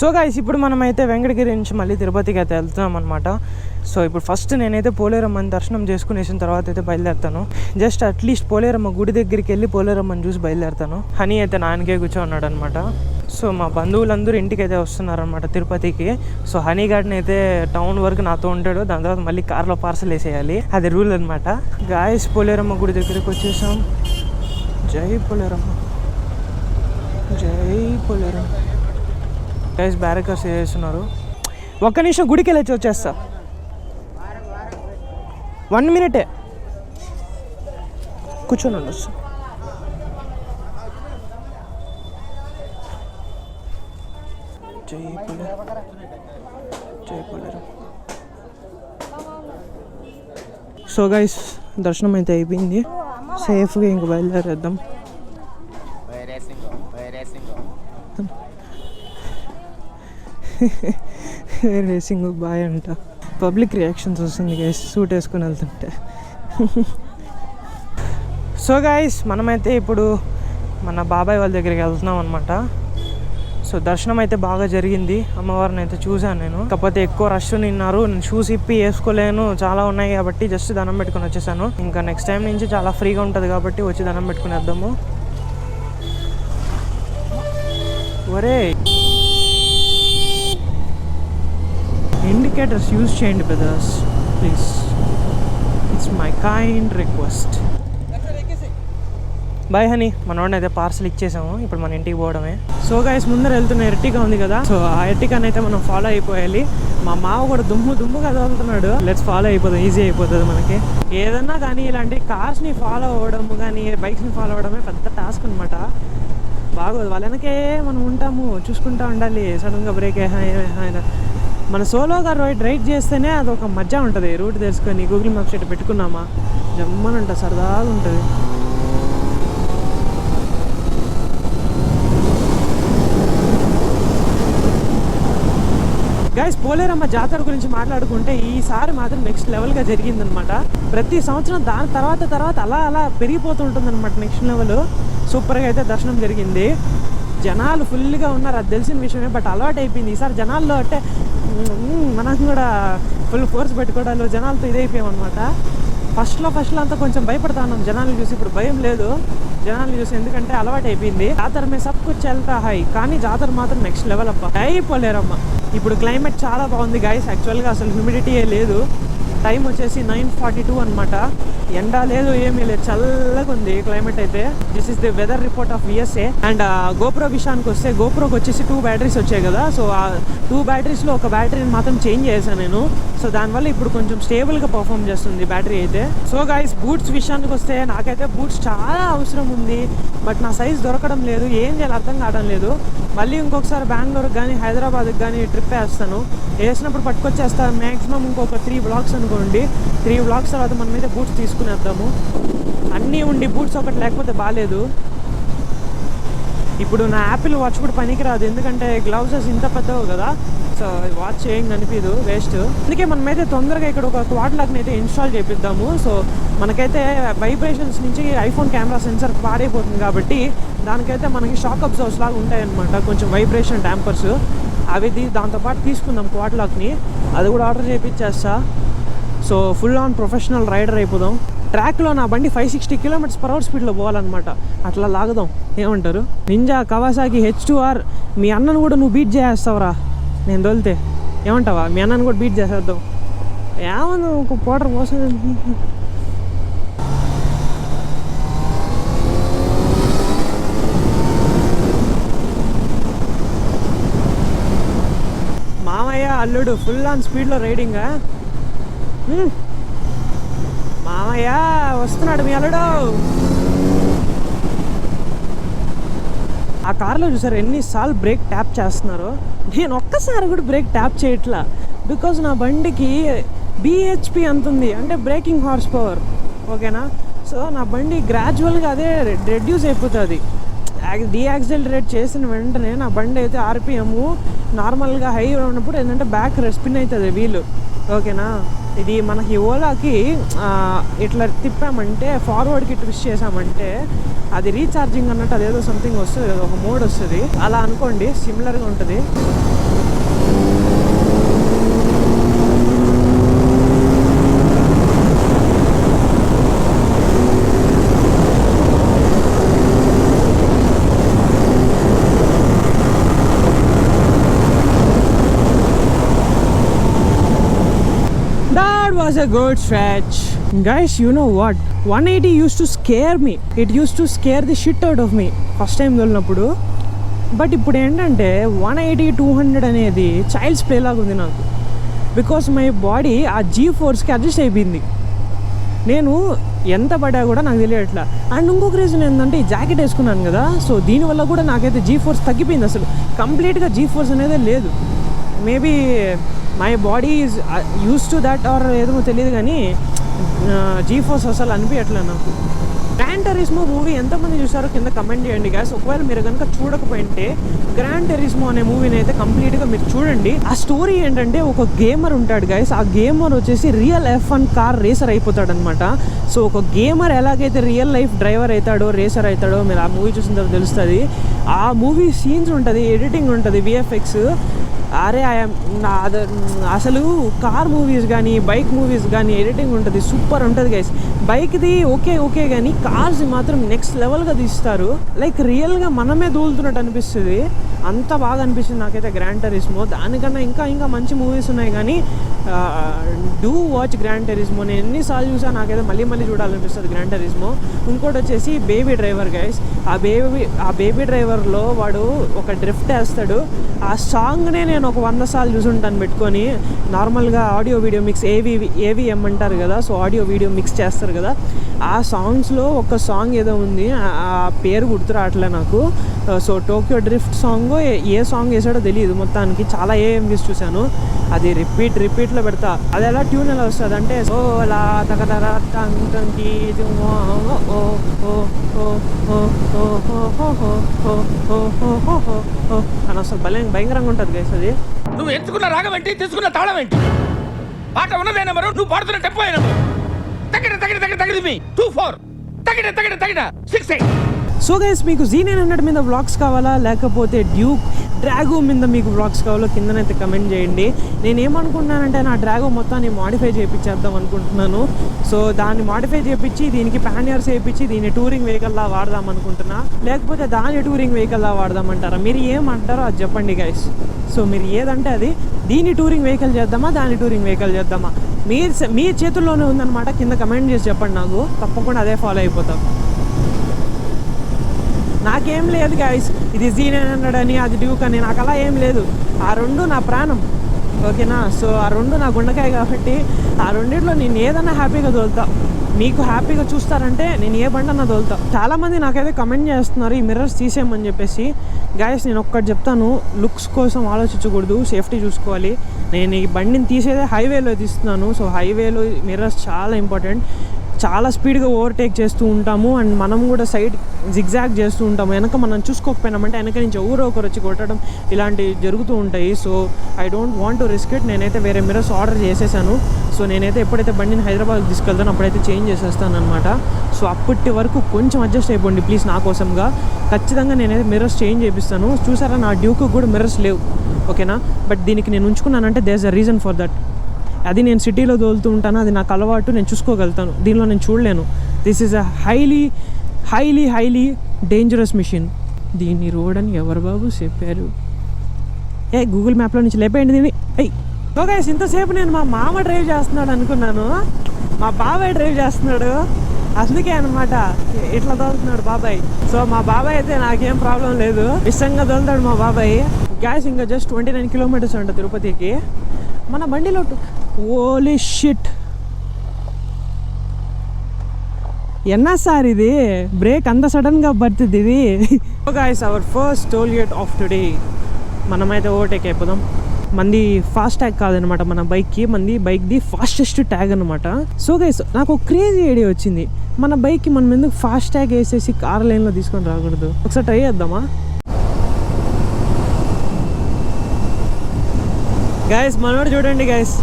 So guys ఇప్పుడు మనమైతే వెంకటగిరి నుంచి మళ్ళీ తిరుపతికి అయితే వెళ్తున్నాం అనమాట. సో ఇప్పుడు ఫస్ట్ నేనైతే పోలేరమ్మని దర్శనం చేసుకునేసిన తర్వాత అయితే బయలుదేరుతాను. జస్ట్ అట్లీస్ట్ పోలేరమ్మ గుడి దగ్గరికి వెళ్ళి పోలేరమ్మని చూసి బయలుదేరుతాను. హనీ అయితే నాన్నకే కూర్చోన్నాడు అనమాట. సో మా బంధువులందరూ ఇంటికి అయితే వస్తున్నారనమాట తిరుపతికి. సో హనీ గార్డెన్ అయితే టౌన్ వరకు నాతో ఉంటాడు, దాని తర్వాత మళ్ళీ కార్లో పార్సల్ వేసేయాలి, అది రూల్ అనమాట. గాయస్ పోలేరమ్మ గుడి దగ్గరికి వచ్చేసాం. జై పోలేరమ్మ, జై పోలేరమ్మ. గైస్ బ్యారికేడ్స్ చేస్తున్నారు. ఒక్క నిమిషం గుడికి వెళ్ళి వచ్చేస్తా, 1 minute కూర్చొని ఉండొచ్చు. జై పోలేరమ్మ, జై పోలేరమ్మ. సో గైస్ దర్శనం అయితే అయిపోయింది, సేఫ్గా ఇంక బయలుదేరేద్దాం. రేసింగ్ బాయ్ అంట. పబ్లిక్ రియాక్షన్స్ వస్తుంది గైస్ సూట్ వేసుకొని వెళ్తుంటే. సో గైస్ మనమైతే ఇప్పుడు మన బాబాయ్ వాళ్ళ దగ్గరికి వెళ్తున్నాం అనమాట. సో దర్శనం అయితే బాగా జరిగింది, అమ్మవారిని అయితే చూశాను నేను. కాకపోతే ఎక్కువ రష్ నిన్నారు, నేను షూస్ ఇప్పి వేసుకోలేను, చాలా ఉన్నాయి కాబట్టి జస్ట్ దండం పెట్టుకుని వచ్చేసాను. ఇంకా నెక్స్ట్ టైం నుంచి చాలా ఫ్రీగా ఉంటుంది కాబట్టి వచ్చి దండం పెట్టుకుని వద్దాము. ఒరే ఇండికేటర్స్ యూజ్ చేయండి brothers please, it's my kind request. Bye honey, మనోడిని అయితే పార్సల్ ఇచ్చేసాము, ఇప్పుడు మన ఇంటికి పోవడమే. సో గైస్ ముందర వెళ్తున్న ఎర్టిగా ఉంది కదా, సో ఆ ఎర్టిగాని అయితే మనం ఫాలో అయిపోయాలి. మా మావ కూడా దుమ్ముగా చదువుతున్నాడు, లెట్స్ ఫాలో అయిపోతాం, ఈజీ అయిపోతుంది మనకి. ఏదన్నా కానీ ఇలాంటి కార్స్ని ఫాలో అవ్వడం కానీ బైక్స్ని ఫాలో అవ్వడమే పెద్ద టాస్క్ అనమాట. బాగోదు, వాళ్ళ వెనకే మనం ఉంటాము, చూసుకుంటూ ఉండాలి. సడన్గా బ్రేక్ మన సోలోగా రైడ్ చేస్తేనే అదొక మజా ఉంటుంది. రూట్ తెలుసుకొని గూగుల్ మ్యాప్స్ ఇట్లా పెట్టుకున్నామా జమ్మనంట, సరదాగా ఉంటుంది. గైస్ పోలేరమ్మ జాతర గురించి మాట్లాడుకుంటే ఈసారి మాత్రం నెక్స్ట్ లెవెల్గా జరిగిందనమాట. ప్రతి సంవత్సరం దాని తర్వాత అలా పెరిగిపోతుంటుంది అనమాట నెక్స్ట్ లెవెల్. సూపర్గా అయితే దర్శనం జరిగింది, జనాలు ఫుల్గా ఉన్నారు, అది తెలిసిన విషయమే. బట్ అలవాటు అయిపోయింది ఈసారి జనాల్లో, అంటే మనం కూడా ఫుల్ ఫోర్స్ పెట్టుకోవడాలు జనాలతో ఇదైపోయామన్నమాట. ఫస్ట్లో అంతా కొంచెం భయపడతా ఉన్నాం జనాలు చూసి, ఇప్పుడు భయం లేదు జనాలు చూసి, ఎందుకంటే అలవాటు అయిపోయింది. జాతర మీద సబ్ కుచ్ చల్తా హై, కానీ జాతర మాత్రం నెక్స్ట్ లెవెల్ అప్ప. అయిపోలేరమ్మ. ఇప్పుడు క్లైమేట్ చాలా బాగుంది గైస్, యాక్చువల్గా అసలు హ్యూమిడిటీయే లేదు. టైం వచ్చేసి 9:42 అనమాట. ఎండ లేదు, ఏమీ లేదు, చల్లగా ఉంది క్లైమేట్ అయితే. This is the weather report of USA. And GoPro విషయానికి వస్తే, గోప్రోకి వచ్చేసి 2 బ్యాటరీస్ వచ్చాయి కదా. సో ఆ 2 బ్యాటరీస్లో ఒక బ్యాటరీని మాత్రం చేంజ్ చేశాను నేను. సో దానివల్ల ఇప్పుడు కొంచెం స్టేబుల్గా పర్ఫామ్ చేస్తుంది బ్యాటరీ అయితే. సో గైస్ బూట్స్ విషయానికి వస్తే, నాకైతే బూట్స్ చాలా అవసరం ఉంది, బట్ నా సైజ్ దొరకడం లేదు, ఏం చేయాలి అర్థం కావడం లేదు. మళ్ళీ ఇంకొకసారి బెంగళూరుకి కానీ హైదరాబాద్కి కానీ ట్రిప్ వేస్తాను, వేసినప్పుడు పట్టుకొచ్చేస్తాను. మ్యాక్సిమం ఇంకొక 3 vlogs అనుకోండి, 3 vlogs తర్వాత మనం అయితే బూట్స్ తీసుకునేద్దాము. అన్నీ ఉండి బూట్స్ ఒకటి లేకపోతే బాగాలేదు. ఇప్పుడు నా యాపిల్ వాచ్ కూడా పనికిరాదు, ఎందుకంటే గ్లౌజెస్ ఇంత పెద్దవు కదా, సో వాచ్ చేయండి అనిపించదు, వేస్ట్. అందుకే మనమైతే తొందరగా ఇక్కడ ఒక క్వాడ్ లాక్ని అయితే ఇన్స్టాల్ చేపిద్దాము. సో మనకైతే వైబ్రేషన్స్ నుంచి ఐఫోన్ కెమెరా సెన్సర్ పాడైపోతుంది కాబట్టి దానికైతే మనకి షాక్ అబ్జర్వర్స్ లాగా ఉంటాయన్నమాట, కొంచెం వైబ్రేషన్ డాంపర్స్ అవి దాంతోపాటు తీసుకుందాం క్వాడ్ లాక్ని. అది కూడా ఆర్డర్ చేయించేస్తా. So full on professional rider అయిపోదాం. ట్రాక్లో నా బండి 560 km/h స్పీడ్లో పోవాలన్నమాట, అట్లా లాగుదాం. ఏమంటారు? నింజా కవాసాకి H2R మీ అన్నను కూడా నువ్వు బీట్ చేసేస్తావురా నేను తోలితే, ఏమంటావా? మీ అన్నను కూడా బీట్ చేసేద్దాం. ఏమన్నా ఒక పౌడర్ కోసం. మామయ్య అల్లుడు ఫుల్ ఆన్ స్పీడ్లో రైడింగా. మామయ్య వస్తున్నాడు మీ అల్లుడు. ఆ కార్లో చూసారు ఎన్నిసార్లు బ్రేక్ ట్యాప్ చేస్తున్నారు, నేను ఒక్కసారి కూడా బ్రేక్ ట్యాప్ చేయట్లా. బికాజ్ నా బండికి BHP అంతుంది, అంటే బ్రేకింగ్ హార్స్ పవర్, ఓకేనా. సో నా బండి గ్రాడ్యువల్గా అదే రెడ్యూస్ అయిపోతుంది. డీయాక్సిలరేట్ చేసిన వెంటనే నా బండి అయితే RPM నార్మల్గా హై ఉన్నప్పుడు ఏంటంటే బ్యాక్ స్పిన్ అవుతుంది వీలు, ఓకేనా. ఇది మనకి ఓలాకి ఇట్లా తిప్పామంటే ఫార్వర్డ్కి ట్విస్ట్ చేసామంటే అది రీఛార్జింగ్ అన్నట్టు అదేదో సంథింగ్ వస్తుంది, ఒక మోడ్ వస్తుంది, అలా అనుకోండి, సిమిలర్గా ఉంటుంది. Was a good stretch. Guys, you know what? 180 used to scare me. It used to scare the shit out of me first time వెళ్ళినప్పుడు. బట్ ఇప్పుడు ఏంటంటే 180 200 అనేది చైల్డ్స్ ప్లే లాగా ఉంది నాకు. బికాస్ మై బాడీ ఆ G4కి అడ్జస్ట్ అయిపోయింది. నేను ఎంత పడా కూడా నాకు తెలియట్లా. అండ్ ఇంకొక రీజన్ ఏంటంటే ఈ జాకెట్ వేసుకున్నాను కదా, సో దీనివల్ల కూడా నాకైతే G4 తగ్గిపోయింది. అసలు కంప్లీట్గా G4 అనేది లేదు. Maybe my body is use to that or ఏదో తెలియదు, కానీ G4 అసలు అనిపించట్లేదు నాకు. గ్రాండ్ టెరిస్మో మూవీ ఎంతమంది చూసారో కింద కమెంట్ చేయండి గాయస్. ఒకవేళ మీరు కనుక చూడకపోయింటే గ్రాండ్ టెరిస్మో అనే మూవీని అయితే కంప్లీట్గా మీరు చూడండి. ఆ స్టోరీ ఏంటంటే ఒక గేమర్ ఉంటాడు గాయస్, ఆ గేమర్ వచ్చేసి రియల్ F1 కార్ రేసర్ అయిపోతాడు అనమాట. సో ఒక గేమర్ ఎలాగైతే రియల్ లైఫ్ డ్రైవర్ అవుతాడో, రేసర్ అవుతాడో, మీరు ఆ మూవీ చూసిన తర్వాత తెలుస్తుంది. ఆ మూవీ సీన్స్ ఉంటుంది, ఎడిటింగ్ ఉంటుంది, VFX. అరే అసలు కార్ మూవీస్ కానీ బైక్ మూవీస్ కానీ ఎడిటింగ్ ఉంటుంది, సూపర్ ఉంటుంది గైస్. బైక్ది ఓకే కానీ కార్స్ మాత్రం నెక్స్ట్ లెవెల్గా తీస్తారు. లైక్ రియల్గా మనమే దూలుతున్నట్టు అనిపిస్తుంది, అంత బాగా అనిపిస్తుంది నాకైతే గ్రాండ్ టెరిస్మో. దానికన్నా ఇంకా మంచి మూవీస్ ఉన్నాయి, కానీ డూ వాచ్ గ్రాండ్ టెరిస్మో. నేను ఎన్నిసార్లు చూసా నాకైతే మళ్ళీ చూడాలనిపిస్తుంది గ్రాండ్ టెరిస్మో. ఇంకోటి వచ్చేసి బేబీ డ్రైవర్ గైస్. ఆ బేబీ డ్రైవర్లో వాడు ఒక డ్రిఫ్ట్ వేస్తాడు. ఆ సాంగ్నే నేను ఒక 100 సార్లు చూసుంటాను పెట్టుకొని. నార్మల్గా ఆడియో వీడియో మిక్స్ ఏవిఎం అంటారు కదా, సో ఆడియో వీడియో మిక్స్ చేస్తారు కదా. ఆ సాంగ్స్లో ఒక సాంగ్ ఏదో ఉంది, ఆ పేరు గుర్తు రావట్లే నాకు. సో టోక్యో డ్రిఫ్ట్ సాంగ్ ఏ సాంగ్ వేసాడో తెలియదు. మొత్తానికి చాలా ఏఎంవీస్ చూశాను, అది రిపీట్లో పెడతా. అది ఎలా ట్యూన్ ఎలా వస్తుంది అంటే ఓలా తగదర టంకి అని అసలు భయంకరంగా ఉంటుంది గైస్. అది నువ్వు ఎంచుకున్న రాగం ఏంటి, తీసుకున్న తాళం ఏంటి? పాట ఉన్నదే నెంబరు, నువ్వు పాడుతున్న టెంపో నెంబరు. తగిన 24 తగిన 68. సో గైస్, మీకు Z900 మీద వ్లాగ్స్ కావాలా, లేకపోతే డ్యూక్ డ్రాగో మీద మీకు వ్లాగ్స్ కావాలో కిందనైతే కమెంట్ చేయండి. నేను ఏమనుకుంటున్నానంటే నా డ్రాగో మొత్తాన్ని మాడిఫై చేయించేద్దాం అనుకుంటున్నాను. సో దాన్ని మాడిఫై చేయించి దీనికి ప్యానియర్స్ వేయించి దీన్ని టూరింగ్ వెహికల్లా వాడదాం అనుకుంటున్నా, లేకపోతే దాన్ని టూరింగ్ వెహికల్లా వాడదామంటారా? మీరు ఏమంటారో అది చెప్పండి గైస్. సో మీరు ఏదంటే అది, దీన్ని టూరింగ్ వెహికల్ చేద్దామా, దాన్ని టూరింగ్ వెహికల్ చేద్దామా, మీ చేతుల్లోనే ఉందన్నమాట. కింద కమెంట్ చేసి చెప్పండి, నాకు తప్పకుండా అదే ఫాలో అయిపోతాం. నాకేం లేదు గైస్, ఇది Z900 అని అది డ్యూక్ అని, నాకు అలా ఏం లేదు. ఆ రెండు నా ప్రాణం, ఓకేనా. సో ఆ రెండు నా గుండెకాయ కాబట్టి ఆ రెండిట్లో నేను ఏదన్నా హ్యాపీగా తోలుతా. మీకు హ్యాపీగా చూస్తారంటే నేను ఏ బండన్నా తోలుతా. చాలామంది నాకైతే కమెంట్ చేస్తున్నారు ఈ మిర్రర్స్ తీసేయమని చెప్పేసి. గైస్ నేను ఒక్కటి చెప్తాను, లుక్స్ కోసం ఆలోచించకూడదు, సేఫ్టీ చూసుకోవాలి. నేను ఈ బండిని తీసేదే హైవేలో తీస్తున్నాను. సో హైవేలో మిర్రర్స్ చాలా ఇంపార్టెంట్. చాలా స్పీడ్గా ఓవర్టేక్ చేస్తూ ఉంటాము, అండ్ మనం కూడా సైడ్ జిగ్జాగ్ చేస్తూ ఉంటాము. వెనక మనం చూసుకోకపోయినామంటే వెనక నుంచి ఎవరో ఒకరు వచ్చి కొట్టడం ఇలాంటివి జరుగుతూ ఉంటాయి. So I don't want to risk it. నేనైతే వేరే మిర్రర్స్ ఆర్డర్ చేసేసాను. సో నేనైతే ఎప్పుడైతే బండిని హైదరాబాద్కి తీసుకెళ్తానో అప్పుడైతే చేంజ్ చేసేస్తాను అనమాట. సో అప్పటి వరకు కొంచెం అడ్జస్ట్ అయిపోండి ప్లీజ్ నా కోసంగా. ఖచ్చితంగా నేనైతే మిర్రర్స్ చేంజ్ చేపిస్తాను. చూసారా, నా డ్యూక్ కూడా మిర్రర్స్ లేవు, ఓకేనా. బట్ దీనికి నేను ఉంచుకున్నానంటే there is a reason for that. అది నేను సిటీలో తోలుతూ ఉంటాను, అది నాకు అలవాటు, నేను చూసుకోగలుగుతాను. దీనిలో నేను చూడలేను. This is a highly dangerous mission. దీన్ని రోడ్ అని ఎవరు బాబు చెప్పారు? గూగుల్ మ్యాప్లో నుంచి లేపేయండి దీన్ని. సో గైస్, ఇంతసేపు నేను మా మామ డ్రైవ్ చేస్తున్నాడు అనుకున్నాను, మా బాబాయ్ డ్రైవ్ చేస్తున్నాడు. అందుకే అనమాట ఇట్లా తోలుతున్నాడు బాబాయ్. సో మా బాబాయ్ అయితే నాకేం ప్రాబ్లం లేదు, ఇష్టంగా తోలుతాడు మా బాబాయ్. గ్యాస్ ఇంకా జస్ట్ 29 కిలోమీటర్స్ అంట తిరుపతికి. మన బండిలో ఓలీ షిట్, ఎన్నా సార్ ఇది బ్రేక్ అంత సడన్గా పడుతుంది ఇది. Guys, our first toll gate of today. మనమైతే ఓవర్టేక్ అయిపోదాం. మంది ఫాస్ట్ ట్యాగ్ కాదనమాట మన బైక్కి, మంది బైక్ది ఫాస్టెస్ట్ ట్యాగ్ అనమాట. సో గైస్, నాకు ఒక క్రేజీ ఐడియా వచ్చింది. మన బైక్కి మనం ఎందుకు ఫాస్ట్ ట్యాగ్ వేసేసి కార్ లైన్లో తీసుకొని రాకూడదు? ఒకసారి ట్రై చేద్దామా? గైస్ మనోడు చూడండి గైస్,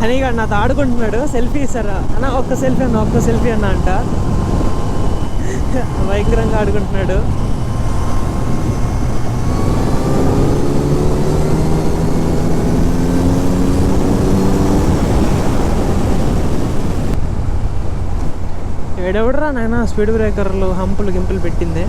హనీగా నాతో ఆడుకుంటున్నాడు. సెల్ఫీ ఇస్తారా అన్న, ఒక్క సెల్ఫీ అన్న అంట. భయంకరంగా ఆడుకుంటున్నాడు. ఏడెవడరా నాయన స్పీడ్ బ్రేకర్లు హంపులు గింపులు పెట్టింది.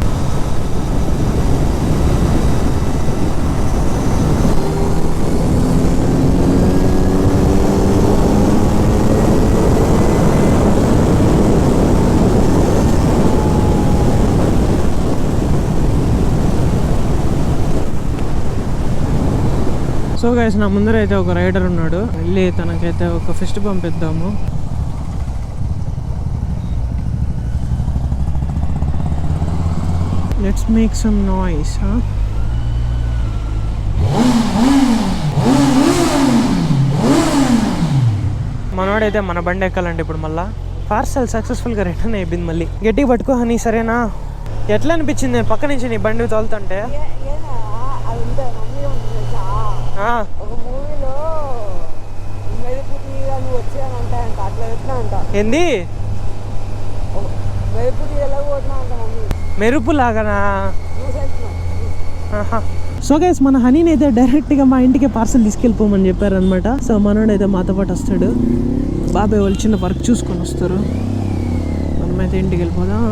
సో గైస్, నా ముందర అయితే ఒక రైడర్ ఉన్నాడు. వెళ్ళి తనకైతే ఒక ఫిస్ట్ పంపిద్దాము. Let's make some noise. మనవాడైతే మన బండి ఎక్కాలంటే ఇప్పుడు మళ్ళా పార్సల్ సక్సెస్ఫుల్గా రిటర్న్ అయిపోయింది. మళ్ళీ గట్టిగా పట్టుకో హనీ, సరేనా? ఎట్లా అనిపించింది నేను పక్క నుంచి నీ బండి తోలుతుంటే? ఒక మూవీలో మెరుపు తీగలు వచ్చానంటాయంట, అట్లా పెట్టినాంట. ఏంది మెరుపు తీగలా కొట్టినాంట మమ్మీ. మెరుపు లాగానా? సో గైస్, మన హనీని అయితే డైరెక్ట్గా మా ఇంటికి పార్సల్ తీసుకెళ్ళిపోమని చెప్పారనమాట. సో మనోడు అయితే మాతో పాటు వస్తాడు. బాబాయ్ వాళ్ళు చిన్న వర్క్ చూసుకొని వస్తారు. మనమైతే ఇంటికి వెళ్ళిపోదాం.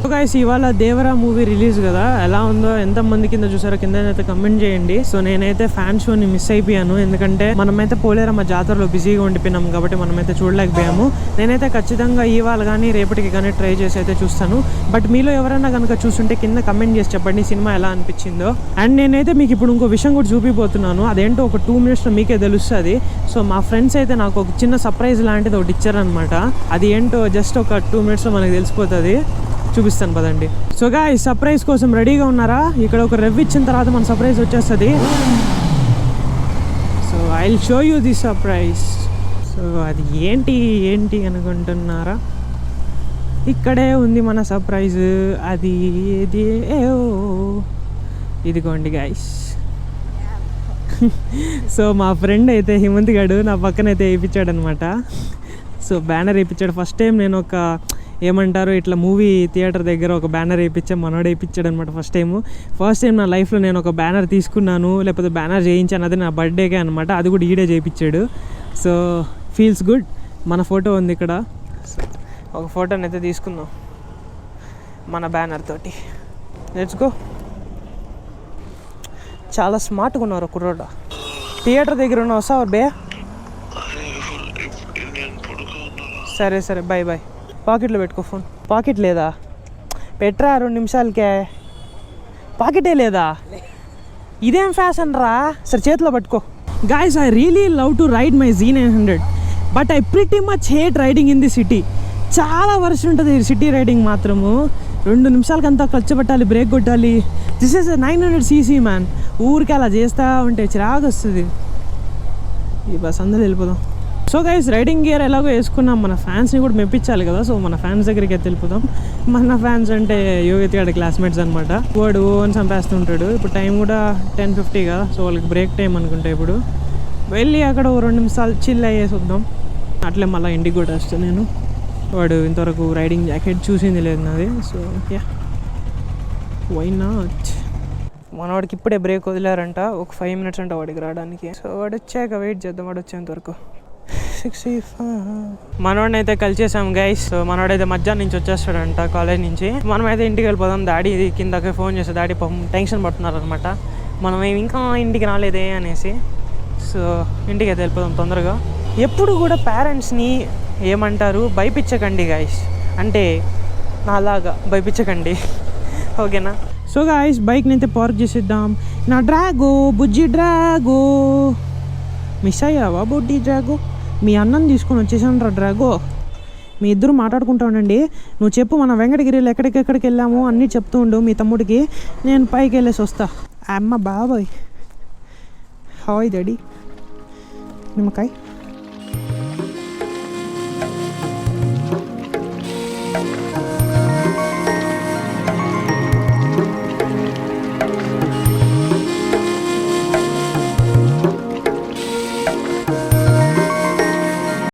సో గైస్, ఇవాళ దేవరా మూవీ రిలీజ్ కదా, ఎలా ఉందో ఎంతమంది కింద చూసారో కింద అయితే కమెంట్ చేయండి. సో నేనైతే ఫ్యాన్ షోని మిస్ అయిపోయాను, ఎందుకంటే మనమైతే పోలేరమ్మ జాతరలో బిజీగా ఉండిపోయినాం కాబట్టి మనమైతే చూడలేకపోయాము. నేనైతే ఖచ్చితంగా ఇవాళ కానీ రేపటికి కానీ ట్రై చేసి అయితే చూస్తాను. బట్ మీలో ఎవరైనా కనుక చూస్తుంటే కింద కమెంట్ చేసి చెప్పండి సినిమా ఎలా అనిపించిందో. అండ్ నేనైతే మీకు ఇప్పుడు ఇంకో విషయం కూడా చూపిపోతున్నాను. అదేంటో ఒక 2 minutesలో మీకే తెలుస్తుంది. సో మా ఫ్రెండ్స్ అయితే నాకు ఒక చిన్న సర్ప్రైజ్ లాంటిది ఒకటి ఇచ్చారనమాట. అది ఏంటో జస్ట్ ఒక 2 minutesలో మనకి తెలిసిపోతుంది. చూపిస్తాను పదండి. సో గాయ్స్, సర్ప్రైజ్ కోసం రెడీగా ఉన్నారా? ఇక్కడ ఒక రెవ్ ఇచ్చిన తర్వాత మన సర్ప్రైజ్ వచ్చేస్తుంది. So I will show you the surprise. So అది ఏంటి అనుకుంటున్నారా? ఇక్కడే ఉంది మన సర్ప్రైజ్. అది ఇదిగోండి గాయ్స్. సో మా ఫ్రెండ్ అయితే హిమంత్ గాడు నా పక్కనైతే వేయించాడు అనమాట. సో బ్యానర్ వేయించాడు. ఫస్ట్ టైం నేను ఒక ఏమంటారు ఇట్లా మూవీ థియేటర్ దగ్గర ఒక బ్యానర్ వేయించాను. మనోడు వేయించాడు అనమాట. ఫస్ట్ టైం నా లైఫ్లో నేను ఒక బ్యానర్ తీసుకున్నాను, లేకపోతే బ్యానర్ చేయించాను. అది నా బర్త్డేకే అనమాట. అది కూడా ఈడే చేయించాడు. So feels good. మన ఫోటో ఉంది ఇక్కడ. ఒక ఫోటోని అయితే తీసుకుందాం మన బ్యానర్ తోటి. Let's go. చాలా స్మార్ట్గా ఉన్నారు కుర్రోడ. థియేటర్ దగ్గర ఉన్న వస్తావు బే? సరే బాయ్. పాకెట్లో పెట్టుకో ఫోన్. పాకెట్ లేదా? పెట్రా 2 నిమిషాలకే. పాకెటే లేదా? ఇదేం ఫ్యాషన్ రా. సరే చేతిలో పట్టుకో. Guys, I really love to ride my Z900, but I pretty much hate riding in the city. చాలా వర్షం ఉంటుంది సిటీ రైడింగ్ మాత్రము. 2 నిమిషాలకంతా క్లచ్ పట్టాలి, బ్రేక్ కొట్టాలి. This is 900cc man. ఊరికి అలా చేస్తూ ఉంటే చిరాకు వస్తుంది. ఈ బస్ అందరూ వెళ్ళిపోదాం. సో గైస్, రైడింగ్ గేర్ ఎలాగో వేసుకున్నాం, మన ఫ్యాన్స్ని కూడా మెప్పించాలి కదా. సో మన ఫ్యాన్స్ దగ్గరికి అయితే వెళ్ళిపోతాం. మన ఫ్యాన్స్ అంటే యోగిత్ గారి క్లాస్మేట్స్ అనమాట. వాడు అని చంపేస్తుంటాడు. ఇప్పుడు టైం కూడా 10:50 కదా. సో వాళ్ళకి బ్రేక్ టైం అనుకుంటా. ఇప్పుడు వెళ్ళి అక్కడ 2 నిమిషాలు చిల్ అయ్యేసి వద్దాం. అట్లే మళ్ళీ ఇంటికి కూడా వస్తాను నేను. వాడు ఇంతవరకు రైడింగ్ జాకెట్ చూసింది లేదు నాది. So yeah, why not. మనవాడికి ఇప్పుడే బ్రేక్ వదిలేరంట. ఒక 5 minutes అంట వాడికి రావడానికి. సో వాడు వచ్చాక వెయిట్ చేద్దాం. వాడు వచ్చేంత వరకు 65. మనవాడిని అయితే కలిసేసాం గైస్. సో మనవాడైతే మధ్యాహ్నం నుంచి వచ్చేస్తాడంట కాలేజ్ నుంచి. మనమైతే ఇంటికి వెళ్ళిపోదాం. డాడీ కిందకి ఫోన్ చేస్తే డాడీ పాపం టెన్షన్ పడుతున్నారు అనమాట. మనం ఇంకా ఇంటికి రాలేదే అనేసి. సో ఇంటికి అయితే వెళ్ళిపోదాం తొందరగా. ఎప్పుడు కూడా పేరెంట్స్ని ఏమంటారు, భయపించకండి గైస్. అంటే నాలాగా భయపించకండి, ఓకేనా? సో గైస్, బైక్ని అయితే పార్క్ చేసేద్దాం. నా డ్రాగో, బుజ్జి డ్రాగో. మిస్ అయ్యావా బుడ్డి డ్రాగో? మీ అన్నం తీసుకొని వచ్చేసాను రా డ్రాగో. మీ ఇద్దరు మాట్లాడుకుంటా ఉండండి. నువ్వు చెప్పు, మన వెంకటగిరిలో ఎక్కడికెక్కడికి వెళ్ళాము అన్నీ చెప్తూ ఉండు మీ తమ్ముడికి. నేను పైకి వెళ్ళేసి వస్తా. అమ్మ బాబాయ్, హాయ్ డాడీ. నిమ్మకాయ.